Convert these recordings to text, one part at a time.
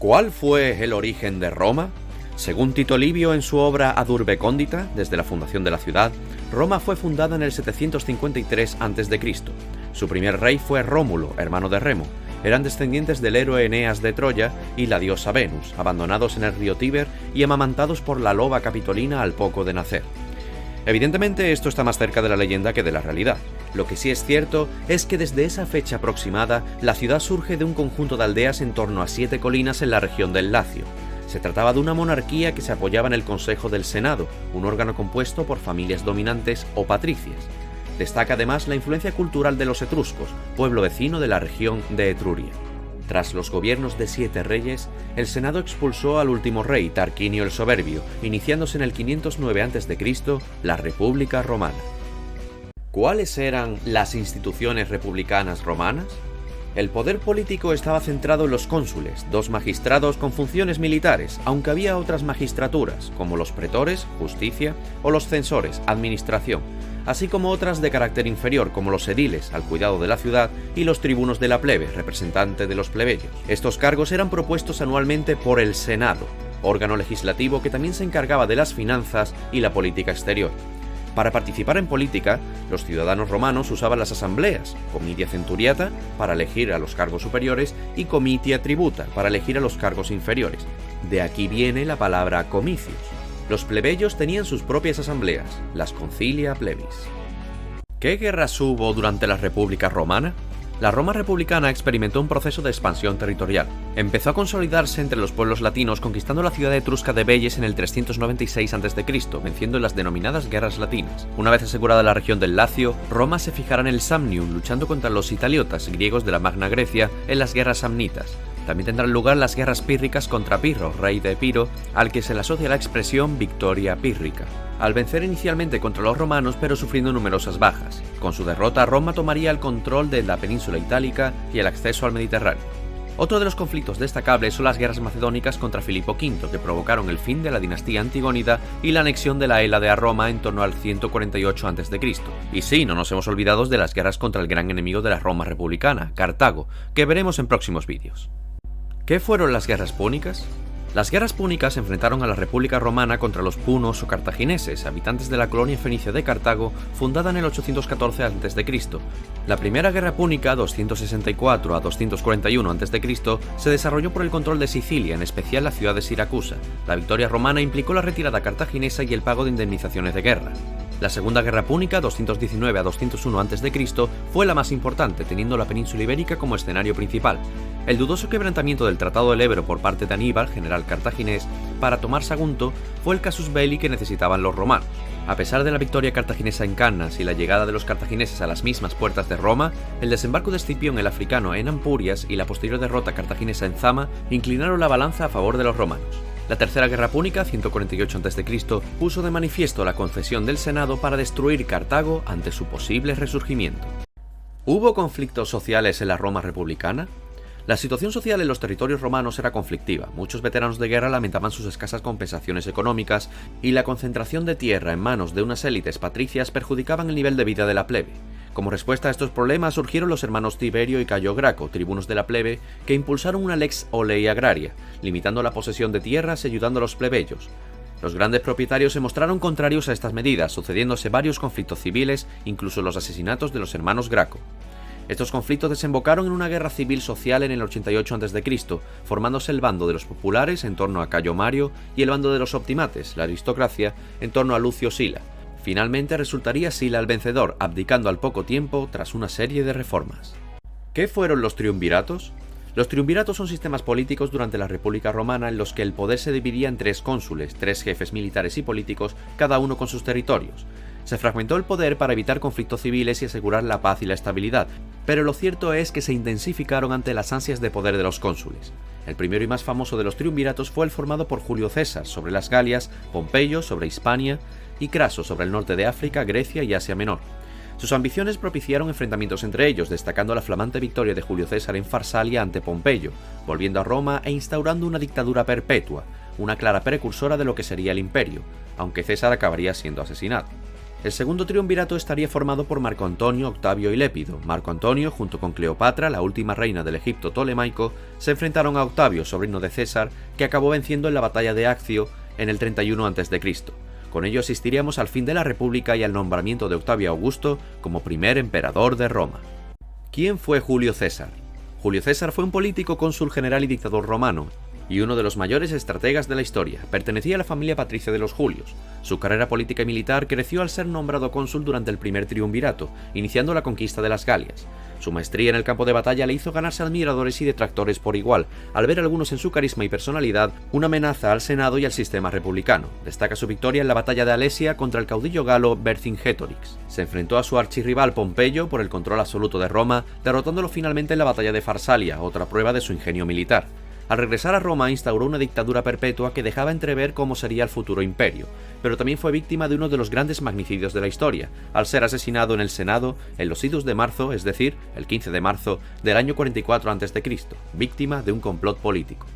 ¿Cuál fue el origen de Roma? Según Tito Livio en su obra Ad Urbe Condita, desde la fundación de la ciudad, Roma fue fundada en el 753 a.C. Su primer rey fue Rómulo, hermano de Remo. Eran descendientes del héroe Eneas de Troya y la diosa Venus, abandonados en el río Tíber y amamantados por la loba Capitolina al poco de nacer. Evidentemente esto está más cerca de la leyenda que de la realidad. Lo que sí es cierto es que desde esa fecha aproximada, la ciudad surge de un conjunto de aldeas en torno a 7 colinas en la región del Lacio. Se trataba de una monarquía que se apoyaba en el Consejo del Senado, un órgano compuesto por familias dominantes o patricias. Destaca además la influencia cultural de los etruscos, pueblo vecino de la región de Etruria. Tras los gobiernos de 7 reyes, el Senado expulsó al último rey, Tarquinio el Soberbio, iniciándose en el 509 a.C. la República Romana. ¿Cuáles eran las instituciones republicanas romanas? El poder político estaba centrado en los cónsules, 2 magistrados con funciones militares, aunque había otras magistraturas, como los pretores, justicia, o los censores, administración, así como otras de carácter inferior, como los ediles, al cuidado de la ciudad, y los tribunos de la plebe, representante de los plebeyos. Estos cargos eran propuestos anualmente por el Senado, órgano legislativo que también se encargaba de las finanzas y la política exterior. Para participar en política, los ciudadanos romanos usaban las asambleas, comitia centuriata para elegir a los cargos superiores y comitia tributa para elegir a los cargos inferiores. De aquí viene la palabra comicios. Los plebeyos tenían sus propias asambleas, las concilia plebis. ¿Qué guerras hubo durante la República Romana? La Roma republicana experimentó un proceso de expansión territorial. Empezó a consolidarse entre los pueblos latinos conquistando la ciudad etrusca de Veyes en el 396 a.C., venciendo en las denominadas Guerras Latinas. Una vez asegurada la región del Lacio, Roma se fijará en el Samnium, luchando contra los italiotas, griegos de la Magna Grecia, en las guerras samnitas. También tendrán lugar las guerras pírricas contra Pirro, rey de Epiro, al que se le asocia la expresión victoria pírrica. Al vencer inicialmente contra los romanos, pero sufriendo numerosas bajas. Con su derrota, Roma tomaría el control de la península itálica y el acceso al Mediterráneo. Otro de los conflictos destacables son las guerras macedónicas contra Filipo V, que provocaron el fin de la dinastía antigónida y la anexión de la Hélade a Roma en torno al 148 a.C. Y sí, no nos hemos olvidado de las guerras contra el gran enemigo de la Roma republicana, Cartago, que veremos en próximos vídeos. ¿Qué fueron las guerras púnicas? Las guerras púnicas se enfrentaron a la República Romana contra los punos o cartagineses, habitantes de la colonia fenicia de Cartago, fundada en el 814 a.C. La primera guerra púnica, 264 a 241 a.C., se desarrolló por el control de Sicilia, en especial la ciudad de Siracusa. La victoria romana implicó la retirada cartaginesa y el pago de indemnizaciones de guerra. La Segunda Guerra Púnica, 219 a 201 a.C., fue la más importante, teniendo la península ibérica como escenario principal. El dudoso quebrantamiento del Tratado del Ebro por parte de Aníbal, general cartaginés, para tomar Sagunto fue el casus belli que necesitaban los romanos. A pesar de la victoria cartaginesa en Cannas y la llegada de los cartagineses a las mismas puertas de Roma, el desembarco de Escipión el africano en Ampurias y la posterior derrota cartaginesa en Zama inclinaron la balanza a favor de los romanos. La Tercera Guerra Púnica, 148 a.C., puso de manifiesto la concesión del Senado para destruir Cartago ante su posible resurgimiento. ¿Hubo conflictos sociales en la Roma republicana? La situación social en los territorios romanos era conflictiva. Muchos veteranos de guerra lamentaban sus escasas compensaciones económicas y la concentración de tierra en manos de unas élites patricias perjudicaban el nivel de vida de la plebe. Como respuesta a estos problemas surgieron los hermanos Tiberio y Cayo Graco, tribunos de la plebe, que impulsaron una lex o ley agraria, limitando la posesión de tierras y ayudando a los plebeyos. Los grandes propietarios se mostraron contrarios a estas medidas, sucediéndose varios conflictos civiles, incluso los asesinatos de los hermanos Graco. Estos conflictos desembocaron en una guerra civil social en el 88 a.C., formándose el bando de los populares en torno a Cayo Mario y el bando de los optimates, la aristocracia, en torno a Lucio Sila. Finalmente resultaría Sila el vencedor, abdicando al poco tiempo tras una serie de reformas. ¿Qué fueron los triunviratos? Los triunviratos son sistemas políticos durante la República Romana en los que el poder se dividía en 3 cónsules, 3 jefes militares y políticos, cada uno con sus territorios. Se fragmentó el poder para evitar conflictos civiles y asegurar la paz y la estabilidad, pero lo cierto es que se intensificaron ante las ansias de poder de los cónsules. El primero y más famoso de los triunviratos fue el formado por Julio César sobre las Galias, Pompeyo sobre Hispania y Craso sobre el norte de África, Grecia y Asia Menor. Sus ambiciones propiciaron enfrentamientos entre ellos, destacando la flamante victoria de Julio César en Farsalia ante Pompeyo, volviendo a Roma e instaurando una dictadura perpetua, una clara precursora de lo que sería el imperio, aunque César acabaría siendo asesinado. El segundo triunvirato estaría formado por Marco Antonio, Octavio y Lépido. Marco Antonio, junto con Cleopatra, la última reina del Egipto tolemaico, se enfrentaron a Octavio, sobrino de César, que acabó venciendo en la batalla de Accio en el 31 a.C. Con ello asistiríamos al fin de la República y al nombramiento de Octavio Augusto como primer emperador de Roma. ¿Quién fue Julio César? Julio César fue un político, cónsul general y dictador romano, y uno de los mayores estrategas de la historia. Pertenecía a la familia patricia de los Julios. Su carrera política y militar creció al ser nombrado cónsul durante el primer triunvirato, iniciando la conquista de las Galias. Su maestría en el campo de batalla le hizo ganarse admiradores y detractores por igual, al ver algunos en su carisma y personalidad una amenaza al Senado y al sistema republicano. Destaca su victoria en la batalla de Alesia contra el caudillo galo Vercingetorix. Se enfrentó a su archirrival Pompeyo por el control absoluto de Roma, derrotándolo finalmente en la batalla de Farsalia, otra prueba de su ingenio militar. Al regresar a Roma instauró una dictadura perpetua que dejaba entrever cómo sería el futuro imperio, pero también fue víctima de uno de los grandes magnicidios de la historia, al ser asesinado en el Senado en los idus de marzo, es decir, el 15 de marzo del año 44 a.C., víctima de un complot político.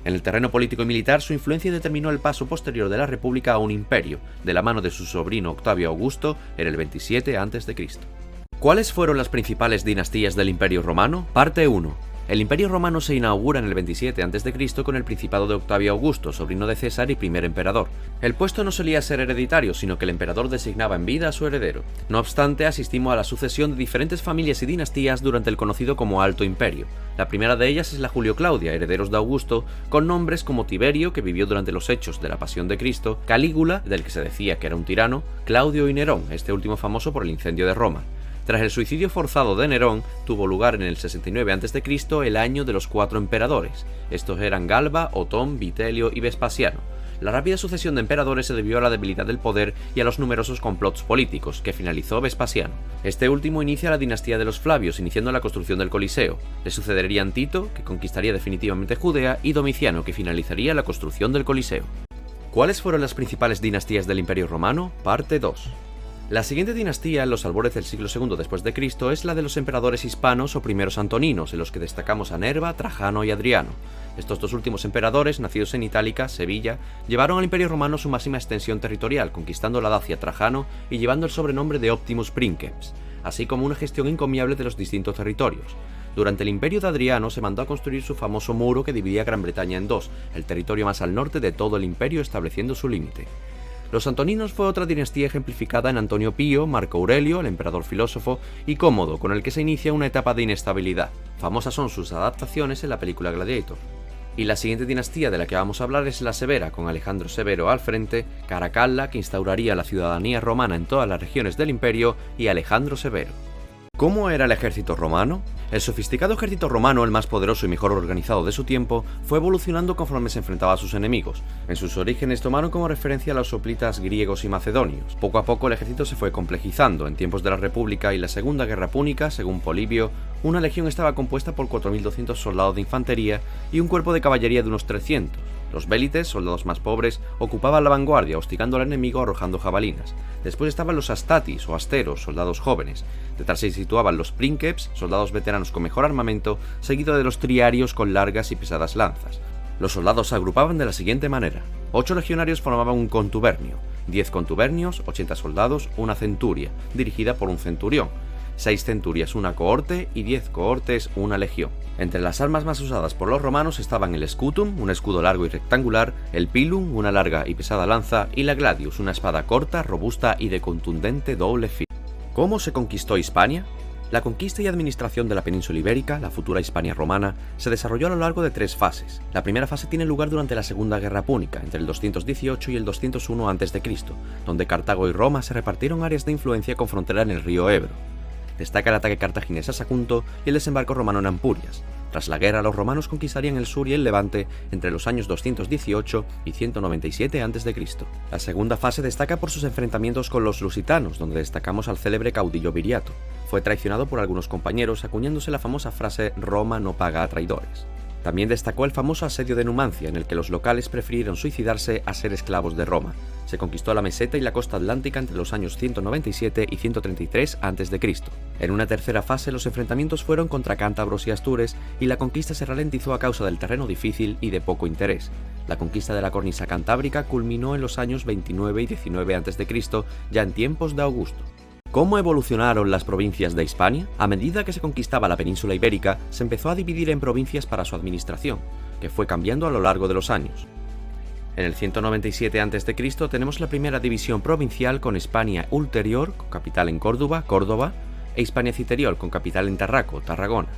En el terreno político y militar, su influencia determinó el paso posterior de la República a un imperio, de la mano de su sobrino Octavio Augusto en el 27 a.C. ¿Cuáles fueron las principales dinastías del Imperio Romano? Parte 1. El Imperio Romano se inaugura en el 27 a.C. con el principado de Octavio Augusto, sobrino de César y primer emperador. El puesto no solía ser hereditario, sino que el emperador designaba en vida a su heredero. No obstante, asistimos a la sucesión de diferentes familias y dinastías durante el conocido como Alto Imperio. La primera de ellas es la Julio-Claudia, herederos de Augusto, con nombres como Tiberio, que vivió durante los hechos de la Pasión de Cristo, Calígula, del que se decía que era un tirano, Claudio y Nerón, este último famoso por el incendio de Roma. Tras el suicidio forzado de Nerón, tuvo lugar en el 69 a.C. el año de los 4 emperadores. Estos eran Galba, Otón, Vitelio y Vespasiano. La rápida sucesión de emperadores se debió a la debilidad del poder y a los numerosos complots políticos, que finalizó Vespasiano. Este último inicia la dinastía de los Flavios, iniciando la construcción del Coliseo. Le sucederían Tito, que conquistaría definitivamente Judea, y Domiciano, que finalizaría la construcción del Coliseo. ¿Cuáles fueron las principales dinastías del Imperio Romano? Parte 2. La siguiente dinastía, en los albores del siglo II después de Cristo, es la de los emperadores hispanos o primeros antoninos, en los que destacamos a Nerva, Trajano y Adriano. Estos dos últimos emperadores, nacidos en Itálica, Sevilla, llevaron al Imperio Romano su máxima extensión territorial, conquistando la Dacia Trajano y llevando el sobrenombre de Optimus Princeps, así como una gestión encomiable de los distintos territorios. Durante el imperio de Adriano se mandó a construir su famoso muro que dividía Gran Bretaña en dos, el territorio más al norte de todo el imperio, estableciendo su límite. Los antoninos fue otra dinastía ejemplificada en Antonio Pío, Marco Aurelio, el emperador filósofo, y Cómodo, con el que se inicia una etapa de inestabilidad. Famosas son sus adaptaciones en la película Gladiator. Y la siguiente dinastía de la que vamos a hablar es la Severa, con Alejandro Severo al frente, Caracalla, que instauraría la ciudadanía romana en todas las regiones del imperio, y Alejandro Severo. ¿Cómo era el ejército romano? El sofisticado ejército romano, el más poderoso y mejor organizado de su tiempo, fue evolucionando conforme se enfrentaba a sus enemigos. En sus orígenes tomaron como referencia a los hoplitas griegos y macedonios. Poco a poco el ejército se fue complejizando. En tiempos de la República y la Segunda Guerra Púnica, según Polibio, una legión estaba compuesta por 4.200 soldados de infantería y un cuerpo de caballería de unos 300. Los vélites, soldados más pobres, ocupaban la vanguardia, hostigando al enemigo arrojando jabalinas. Después estaban los astatis o asteros, soldados jóvenes. Detrás se situaban los princeps, soldados veteranos con mejor armamento, seguido de los triarios con largas y pesadas lanzas. Los soldados se agrupaban de la siguiente manera. 8 legionarios formaban un contubernio, 10 contubernios, 80 soldados, una centuria, dirigida por un centurión. 6 centurias una cohorte y 10 cohortes una legión. Entre las armas más usadas por los romanos estaban el scutum, un escudo largo y rectangular, el pilum, una larga y pesada lanza, y la gladius, una espada corta, robusta y de contundente doble filo. ¿Cómo se conquistó Hispania? La conquista y administración de la península ibérica, la futura Hispania romana, se desarrolló a lo largo de 3 fases. La primera fase tiene lugar durante la Segunda Guerra Púnica, entre el 218 y el 201 a.C., donde Cartago y Roma se repartieron áreas de influencia con frontera en el río Ebro. Destaca el ataque cartaginés a Sagunto y el desembarco romano en Ampurias. Tras la guerra, los romanos conquistarían el sur y el levante entre los años 218 y 197 a.C. La segunda fase destaca por sus enfrentamientos con los lusitanos, donde destacamos al célebre caudillo Viriato. Fue traicionado por algunos compañeros, acuñándose la famosa frase «Roma no paga a traidores». También destacó el famoso asedio de Numancia, en el que los locales prefirieron suicidarse a ser esclavos de Roma. Se conquistó la meseta y la costa atlántica entre los años 197 y 133 a.C. En una tercera fase, los enfrentamientos fueron contra cántabros y astures, y la conquista se ralentizó a causa del terreno difícil y de poco interés. La conquista de la cornisa cantábrica culminó en los años 29 y 19 a.C., ya en tiempos de Augusto. ¿Cómo evolucionaron las provincias de Hispania? A medida que se conquistaba la península ibérica, se empezó a dividir en provincias para su administración, que fue cambiando a lo largo de los años. En el 197 a.C. tenemos la primera división provincial con Hispania Ulterior, con capital en Córdoba, Córdoba, e Hispania Citerior, con capital en Tarraco, Tarragona.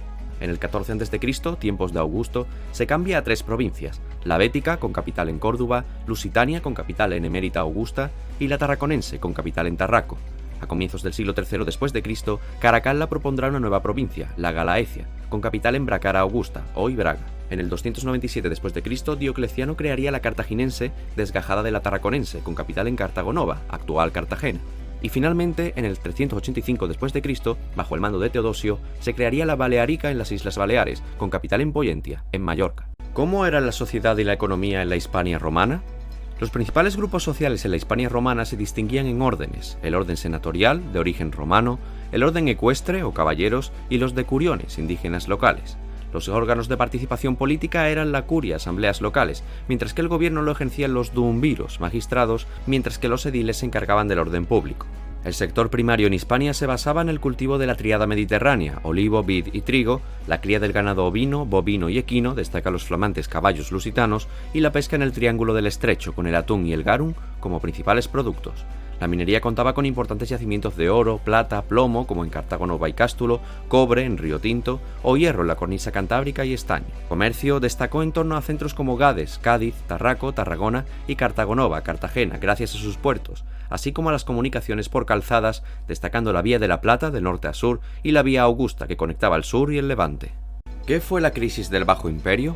En el 14 a.C., tiempos de Augusto, se cambia a 3 provincias: la Bética, con capital en Córdoba, Lusitania, con capital en Emérita Augusta, y la Tarraconense, con capital en Tarraco. A comienzos del siglo III después de Cristo, Caracalla propondrá una nueva provincia, la Galaecia, con capital en Bracara Augusta, hoy Braga. En el 297 después de Cristo, Diocleciano crearía la Cartaginense, desgajada de la Tarraconense, con capital en Cartagonova, actual Cartagena. Y finalmente, en el 385 después de Cristo, bajo el mando de Teodosio, se crearía la Balearica en las Islas Baleares, con capital en Pollentia, en Mallorca. ¿Cómo era la sociedad y la economía en la Hispania romana? Los principales grupos sociales en la Hispania romana se distinguían en órdenes: el orden senatorial, de origen romano, el orden ecuestre o caballeros y los decuriones, indígenas locales. Los órganos de participación política eran la curia, asambleas locales, mientras que el gobierno lo ejercían los duumviros, magistrados, mientras que los ediles se encargaban del orden público. El sector primario en Hispania se basaba en el cultivo de la tríada mediterránea: olivo, vid y trigo, la cría del ganado ovino, bovino y equino, destacan los flamantes caballos lusitanos, y la pesca en el Triángulo del Estrecho, con el atún y el garum como principales productos. La minería contaba con importantes yacimientos de oro, plata, plomo, como en Cartagonova y Cástulo, cobre en Río Tinto, o hierro en la cornisa cantábrica y estaño. Comercio destacó en torno a centros como Gades, Cádiz, Tarraco, Tarragona y Cartagonova, Cartagena, gracias a sus puertos, así como a las comunicaciones por calzadas, destacando la Vía de la Plata de norte a sur y la Vía Augusta que conectaba el sur y el Levante. ¿Qué fue la crisis del Bajo Imperio?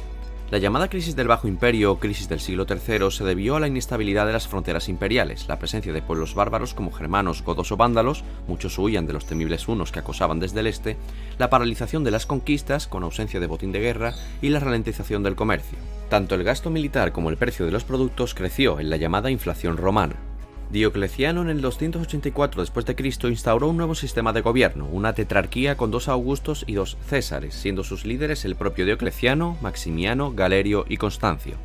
La llamada crisis del Bajo Imperio o crisis del siglo III se debió a la inestabilidad de las fronteras imperiales, la presencia de pueblos bárbaros como germanos, godos o vándalos, muchos huían de los temibles hunos que acosaban desde el este, la paralización de las conquistas con ausencia de botín de guerra y la ralentización del comercio. Tanto el gasto militar como el precio de los productos creció en la llamada inflación romana. Diocleciano en el 284 después de Cristo instauró un nuevo sistema de gobierno, una tetrarquía con 2 Augustos y 2 Césares, siendo sus líderes el propio Diocleciano, Maximiano, Galerio y Constancio.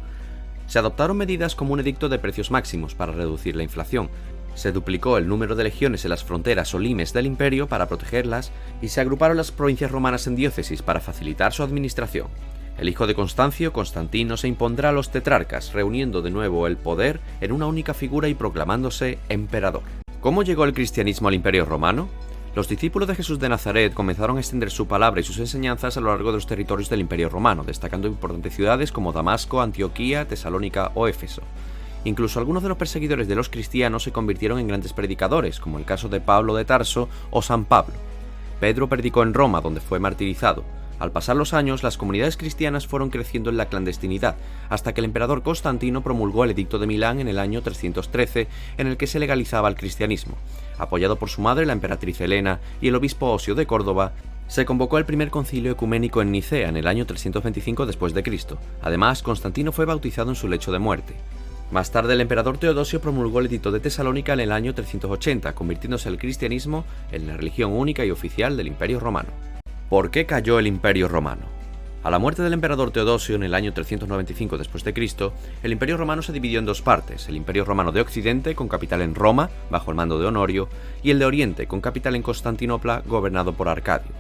Se adoptaron medidas como un edicto de precios máximos para reducir la inflación, se duplicó el número de legiones en las fronteras o limes del imperio para protegerlas y se agruparon las provincias romanas en diócesis para facilitar su administración. El hijo de Constancio, Constantino, se impondrá a los tetrarcas, reuniendo de nuevo el poder en una única figura y proclamándose emperador. ¿Cómo llegó el cristianismo al Imperio Romano? Los discípulos de Jesús de Nazaret comenzaron a extender su palabra y sus enseñanzas a lo largo de los territorios del Imperio Romano, destacando importantes ciudades como Damasco, Antioquía, Tesalónica o Éfeso. Incluso algunos de los perseguidores de los cristianos se convirtieron en grandes predicadores, como el caso de Pablo de Tarso o San Pablo. Pedro predicó en Roma, donde fue martirizado. Al pasar los años, las comunidades cristianas fueron creciendo en la clandestinidad, hasta que el emperador Constantino promulgó el Edicto de Milán en el año 313, en el que se legalizaba el cristianismo. Apoyado por su madre, la emperatriz Helena, y el obispo Osio de Córdoba, se convocó el primer concilio ecuménico en Nicea en el año 325 después de Cristo. Además, Constantino fue bautizado en su lecho de muerte. Más tarde, el emperador Teodosio promulgó el Edicto de Tesalónica en el año 380, convirtiéndose el cristianismo en la religión única y oficial del Imperio Romano. ¿Por qué cayó el Imperio Romano? A la muerte del emperador Teodosio en el año 395 después de Cristo, el Imperio Romano se dividió en 2 partes: el Imperio Romano de Occidente, con capital en Roma, bajo el mando de Honorio, y el de Oriente, con capital en Constantinopla, gobernado por Arcadio.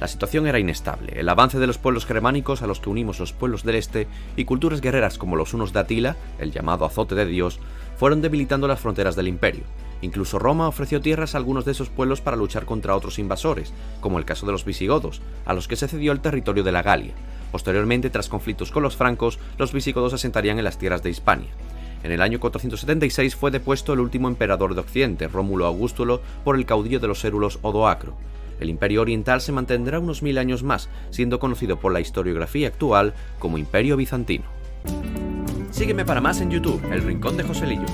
La situación era inestable. El avance de los pueblos germánicos, a los que unimos los pueblos del este, y culturas guerreras como los hunos de Atila, el llamado azote de Dios, fueron debilitando las fronteras del imperio. Incluso Roma ofreció tierras a algunos de esos pueblos para luchar contra otros invasores, como el caso de los visigodos, a los que se cedió el territorio de la Galia. Posteriormente, tras conflictos con los francos, los visigodos asentarían en las tierras de Hispania. En el año 476 fue depuesto el último emperador de Occidente, Rómulo Augustulo, por el caudillo de los érulos Odoacro. El Imperio Oriental se mantendrá unos 1000 años más, siendo conocido por la historiografía actual como Imperio Bizantino. Sígueme para más en YouTube, El Rincón de Joselillo.